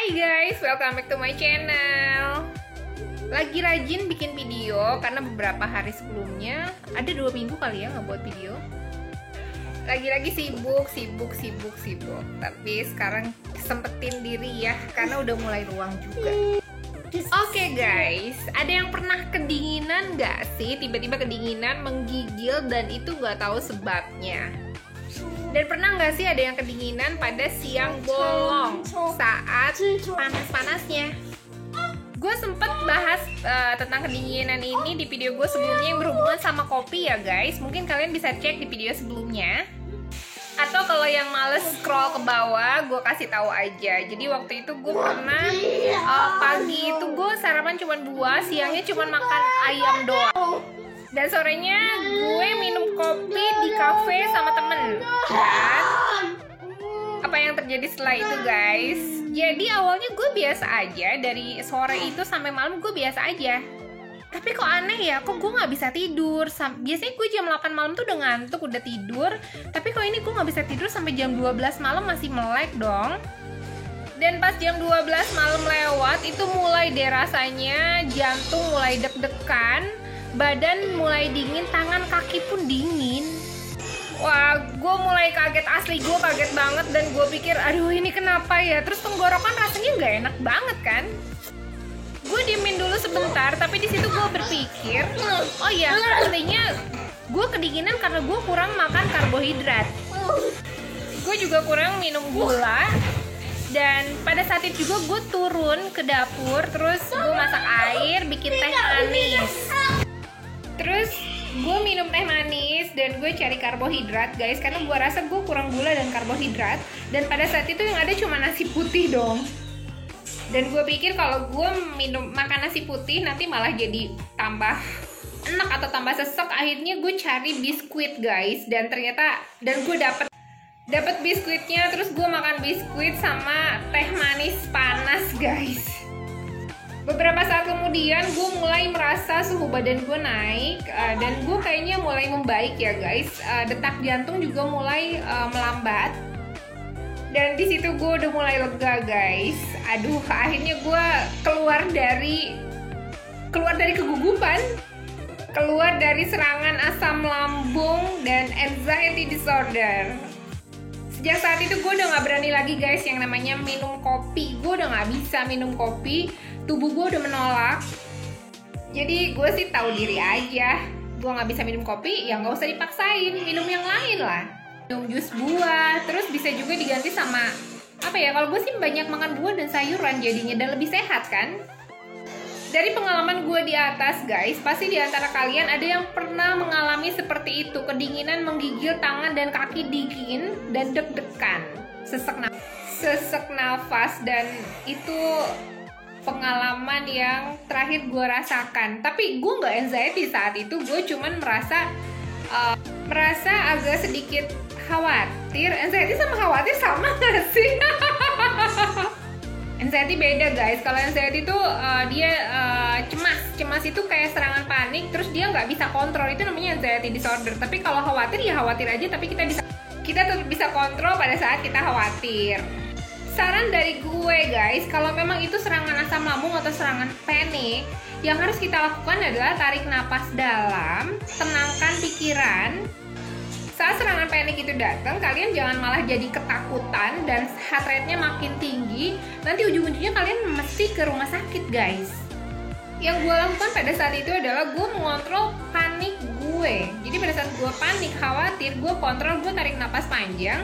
Hai guys, welcome back to my channel. Lagi rajin bikin video karena beberapa hari sebelumnya, ada 2 minggu kali ya nggak buat video. Lagi-lagi sibuk. Tapi sekarang sempetin diri ya, karena udah mulai ruang juga. Oke guys, ada yang pernah kedinginan nggak sih? Tiba-tiba kedinginan, menggigil dan itu nggak tahu sebabnya. Dan pernah nggak sih ada yang kedinginan pada siang bolong saat panas-panasnya? Gue sempet bahas tentang kedinginan ini di video gue sebelumnya yang berhubungan sama kopi ya guys. Mungkin kalian bisa cek di video sebelumnya. Atau kalau yang males scroll ke bawah, gue kasih tahu aja. Jadi waktu itu gue pernah pagi itu gue sarapan cuma 2, siangnya cuma makan ayam doang. Dan sorenya gue minum kopi di cafe sama temen. Dan apa yang terjadi setelah itu guys? Jadi awalnya gue biasa aja, dari sore itu sampai malam gue biasa aja. Tapi kok aneh ya, kok gue gak bisa tidur. Biasanya gue jam 8 malam tuh udah ngantuk, udah tidur. Tapi kok ini gue gak bisa tidur sampai jam 12 malam masih melek dong. Dan pas jam 12 malam lewat, itu mulai deh rasanya jantung mulai deg-degan, badan mulai dingin, tangan kaki pun dingin. Wah, gue mulai kaget, asli gue kaget banget. Dan gue pikir, aduh ini kenapa ya. Terus tenggorokan rasanya gak enak banget kan. Gue diemin dulu sebentar, tapi di situ gue berpikir, oh iya, artinya gue kedinginan karena gue kurang makan karbohidrat. Gue juga kurang minum gula. Dan pada saat itu juga gue turun ke dapur, terus gue masak air, bikin teh manis. Terus gue minum teh manis dan gue cari karbohidrat guys, karena gue rasa gue kurang gula dan karbohidrat. Dan pada saat itu yang ada cuma nasi putih dong. Dan gue pikir kalau gue makan nasi putih nanti malah jadi tambah enak atau tambah sesek. Akhirnya gue cari biskuit guys, dan ternyata gue dapet biskuitnya. Terus gue makan biskuit sama teh manis panas guys. Beberapa saat kemudian gue mulai merasa suhu badan gue naik, dan gue kayaknya mulai membaik ya guys. Detak jantung juga mulai melambat. Dan di situ gue udah mulai lega guys. Aduh, akhirnya gue keluar dari kegugupan, keluar dari serangan asam lambung dan anxiety disorder. Sejak saat itu gue udah gak berani lagi guys yang namanya minum kopi. Gue udah gak bisa minum kopi, tubuh gue udah menolak. Jadi gue sih tahu diri aja, gue gak bisa minum kopi, ya gak usah dipaksain, minum yang lain lah. Minum jus buah, terus bisa juga diganti sama apa ya, kalau gue sih banyak makan buah dan sayuran jadinya, dan lebih sehat kan. Dari pengalaman gue di atas guys, pasti di antara kalian ada yang pernah mengalami seperti itu. Kedinginan menggigil, tangan dan kaki dingin dan deg-degan, sesek nafas. Dan itu pengalaman yang terakhir gue rasakan. Tapi gue nggak anxiety saat itu, gue cuman merasa agak sedikit khawatir. Anxiety sama khawatir sama gak sih? Anxiety beda guys. Kalau anxiety itu dia cemas itu kayak serangan panik, terus dia nggak bisa kontrol, itu namanya anxiety disorder. Tapi kalau khawatir ya khawatir aja, tapi kita tetap bisa kontrol pada saat kita khawatir. Saran dari gue guys, kalau memang itu serangan asam lambung atau serangan panik, yang harus kita lakukan adalah tarik napas dalam, tenangkan pikiran. Saat serangan panik itu datang, kalian jangan malah jadi ketakutan dan heart rate-nya makin tinggi. Nanti ujung-ujungnya kalian mesti ke rumah sakit guys. Yang gue lakukan pada saat itu adalah gue mengontrol panik gue. Jadi pada saat gue panik, khawatir, gue kontrol, gue tarik napas panjang.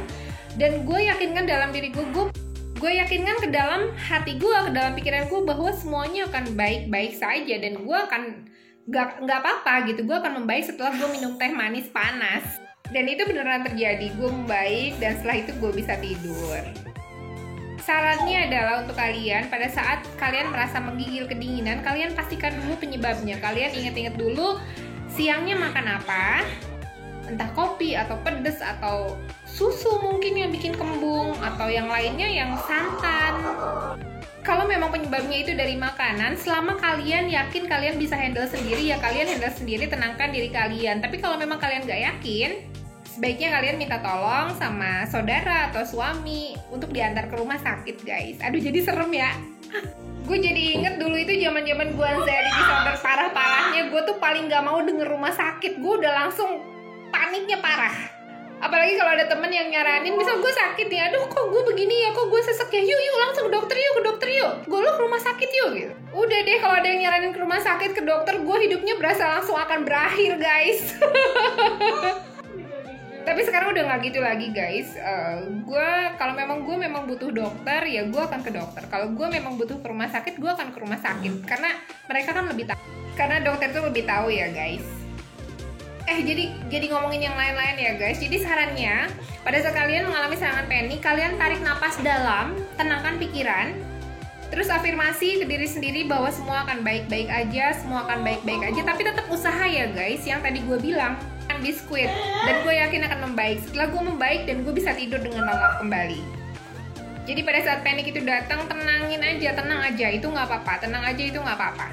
Dan gue yakinkan dalam diri gue yakinkan ke dalam hati gue, ke dalam pikiran gue bahwa semuanya akan baik-baik saja. Dan gue akan gak apa-apa gitu, gue akan membaik setelah gue minum teh manis panas. Dan itu beneran terjadi, gue membaik dan setelah itu gue bisa tidur. Sarannya adalah untuk kalian, pada saat kalian merasa menggigil kedinginan, kalian pastikan dulu penyebabnya. Kalian inget-inget dulu siangnya makan apa, entah kopi atau pedes atau susu mungkin yang bikin kembung, atau yang lainnya yang santan. Kalau memang penyebabnya itu dari makanan, selama kalian yakin kalian bisa handle sendiri, ya kalian handle sendiri, tenangkan diri kalian. Tapi kalau memang kalian gak yakin, sebaiknya kalian minta tolong sama saudara atau suami untuk diantar ke rumah sakit guys. Aduh jadi serem ya. Gue jadi inget dulu itu zaman-zaman gue anxiety disorder parah-parahnya, gue tuh paling gak mau denger rumah sakit. Gue udah langsung paniknya parah. Apalagi kalau ada temen yang nyaranin, misal gue sakit nih, aduh kok gue begini ya, kok gue sesek ya, yuk langsung ke dokter yuk, gue ke rumah sakit yuk gitu. Udah deh kalau ada yang nyaranin ke rumah sakit, ke dokter, gue hidupnya berasa langsung akan berakhir guys. Tapi sekarang udah nggak gitu lagi guys. Gue kalau memang butuh dokter ya gue akan ke dokter. Kalau gue memang butuh ke rumah sakit, gue akan ke rumah sakit karena mereka kan lebih tahu. Karena dokter tuh lebih tahu ya guys. Jadi ngomongin yang lain-lain ya guys. Jadi sarannya pada saat kalian mengalami serangan panik, kalian tarik napas dalam, tenangkan pikiran. Terus afirmasi ke diri sendiri bahwa semua akan baik-baik aja, semua akan baik-baik aja. Tapi tetap usaha ya guys, yang tadi gue bilang biskuit, dan gue yakin akan membaik. Setelah gue membaik dan gue bisa tidur dengan lelap kembali. Jadi pada saat panik itu datang, tenang aja, itu nggak apa-apa, tenang aja itu nggak apa-apa.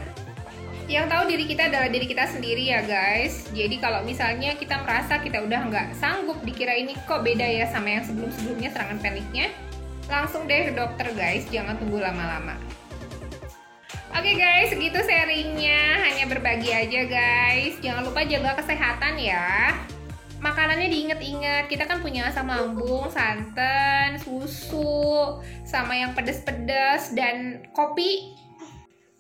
Yang tahu diri kita adalah diri kita sendiri ya guys. Jadi kalau misalnya kita merasa kita udah nggak sanggup, dikira ini kok beda ya sama yang sebelum-sebelumnya serangan paniknya, langsung deh ke dokter guys, jangan tunggu lama-lama. Oke guys, segitu sharingnya, hanya berbagi aja guys. Jangan lupa jaga kesehatan ya. Makanannya diinget-inget, kita kan punya asam lambung, santan, susu, sama yang pedes-pedes, dan kopi.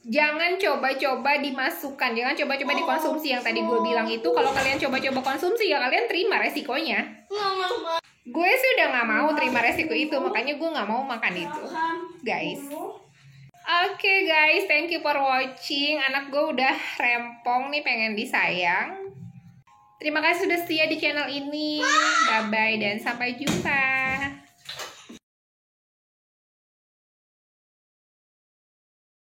Jangan coba-coba dimasukkan, jangan coba-coba dikonsumsi yang tadi gue bilang itu. Kalau kalian coba-coba konsumsi ya kalian terima resikonya. Gue sih udah gak mau terima resiko itu, makanya gue gak mau makan itu guys. Oke guys, thank you for watching. Anak gue udah rempong nih, pengen disayang. Terima kasih sudah setia di channel ini. Bye-bye dan sampai jumpa.